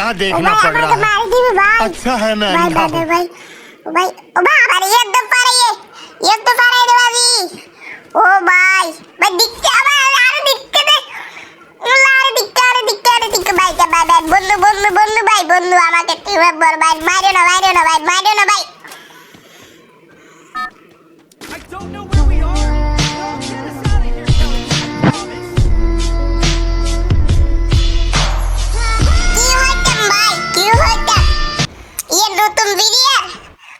क्या देखना पड़ रहा है? अच्छा है मैं अंधा हूँ। भाई अरे ये तो पारे ये तो पारे रे बाजी ओ भाई दिखते यार दिखते दे यार दिखते भाई क्या भाई बंदू भाई बंदू আমাকে টিমে বল ভাই মারো না ভাই I don't know where we are. Don't get us out of here, Kelly. Promise. কি হইছে ये নতুন ভিডিও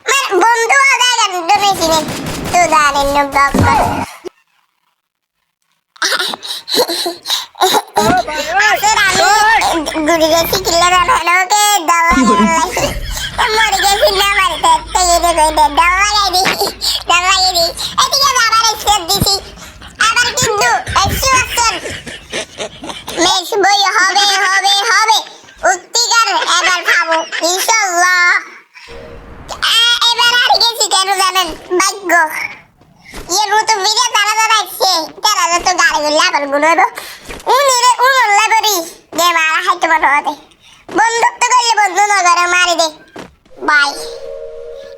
আমার বন্ধু আদায় ডোনেশন তো জানেন না ব্লগ করে আসলে আমি গুড়ি গেছি কিলে রাখানোকে দাওয়া লাগাইছি মরে গেছি না মারতে তো এটা কইতে দাওয়া লাগাইছি এদিকে আবার স্টেপ দিছি আবার কিন্তু এক্সট্রাকশন মেশ বই হবে উত্তিকার এবার খাবো ইনশাআল্লাহ এবার আর গেছি কেন জানেন ভাগ্য ये नতুন ভিডিও তারা আসছে তারা তো গাড়িগুলো আবার গুনবো উনলে করি যে মারা হাইতে বড় হতে বন্দুক তো করলে বন্ধু নগরে মারি দে বাই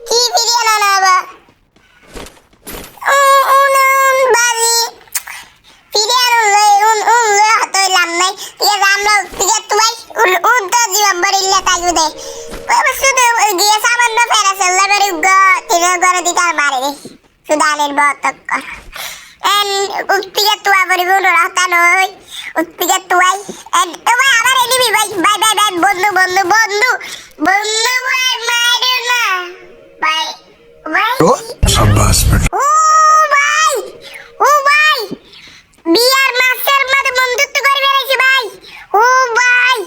কি ভিডিও না নেবা বাজি ভিডিও উনলে হতইলাম নাই ये আমরা উত্তিকা তুই উদ্দ জীবন বরিলে তাইও দে শুধু গিয়ে সামান্য ফেরাছে লেবারি গো তিনে করে দিতার মারি দে সুদানের বতক এন উত্তিকা তুয়া বরিবুন রাতা নই উত্তিকা তুই এন ওই আবার এনিমি ভাই বন্ধু ভাই মারো না ভাই शाबाश बेटा। ও ভাই বিয়ার মাস্টার মধ্যে বন্ধুত্ব করে বেরিয়েছে ভাই ও ভাই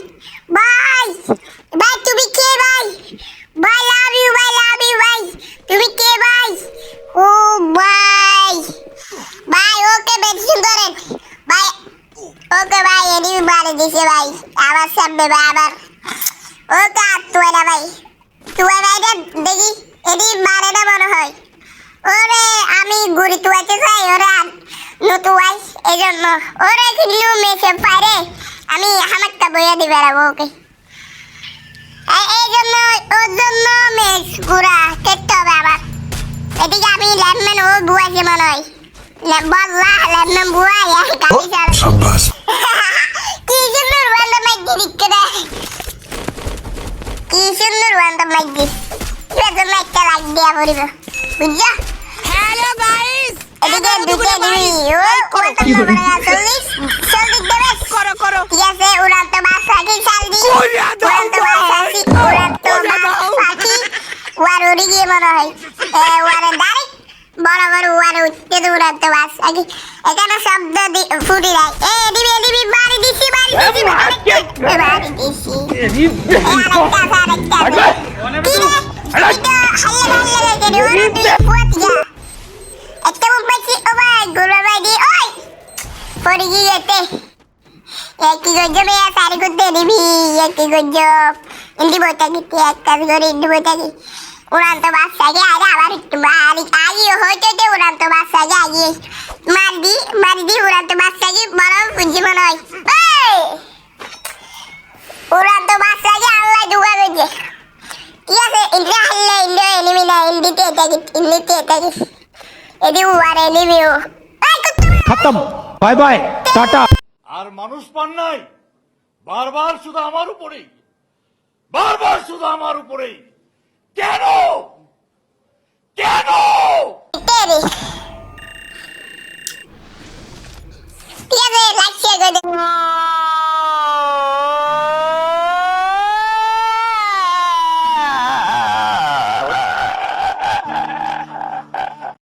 তুমি কে ভাই লাভ ইউ ভাই তুমি কে ভাই ও ভাই ওকে বেশি করেন ভাই ওকে ভাই এদিকে মারে দিছে ভাই আবার সামনে ভাই আবার ওকে তুই না ভাই দেখি এদিকে মারে না মনে হয় ওরে আমি গুড়ি তুয়াতে চাই ওরা নতুয়াই এজন্য ওরে কিন্তু মেসে পারে আমি হামাকটা বইয়া দিবে রাখবো ওকে এই জন্য ওর জন্য মেস গুড়া খেতে হবে আবার এদিকে আমি ল্যামম্যান ও বুয়াইছে মনে হয় ল্যামম্যান বুয়াই গাড়ি চালা शाबाश। কি সুন্দর বান্দা মাইকে দিচ্ছে রে কি সুন্দর বান্দা মাইকে এবার মাইকটা লাগ দিয়া পড়িব বুঝছো Hello, guys. এদিকে দুটো দিবি ও কত নম্বর আছে 40 দেবে করো ঠিক আছে উড়ান্ত বাসা কি চালদি উড়ান্ত বাসা ওয়ার উড়ি গিয়ে মনে হয় ওয়ারে দাঁড়ি বরাবর ওয়ারে উঠতে উড়ান্ত বাসা কি এখানে শব্দ ফুটি যায় দিবি বাড়ি দিছি আরেকটা একটা মুম্বাইছি ও ভাই গোলা ভাই দি ওই পড়ে গিয়েতে একই গজ্জব সারি করতে দিবি একই গজ্জব ইন্দি বইটা গিয়ে এক কাজ করে ইন্দি বইটা গিয়ে উড়ান্ত বাচ্চাকে আগে আবার একটু আগিয়ে হইতে উড়ান্ত বাচ্চাকে আগিয়ে মারি দি উড়ান্ত বাচ্চাকে বড় বুঝি মনে হয় উড়ান্ত বাচ্চাকে আল্লাহ দুগা বেজে ঠিক আছে ইন্ডিয়া হারলে ইন্ডিয়া এনিমি না ইন্ডিতে এটা গিয়ে এদি ওয়ারে নিবিও खत्म बाय बाय टाटा। আর মানুষ পান নাই বারবার শুধু আমার উপরেই কেন তেরে ঠিক আছে লাইক শেয়ার করে দে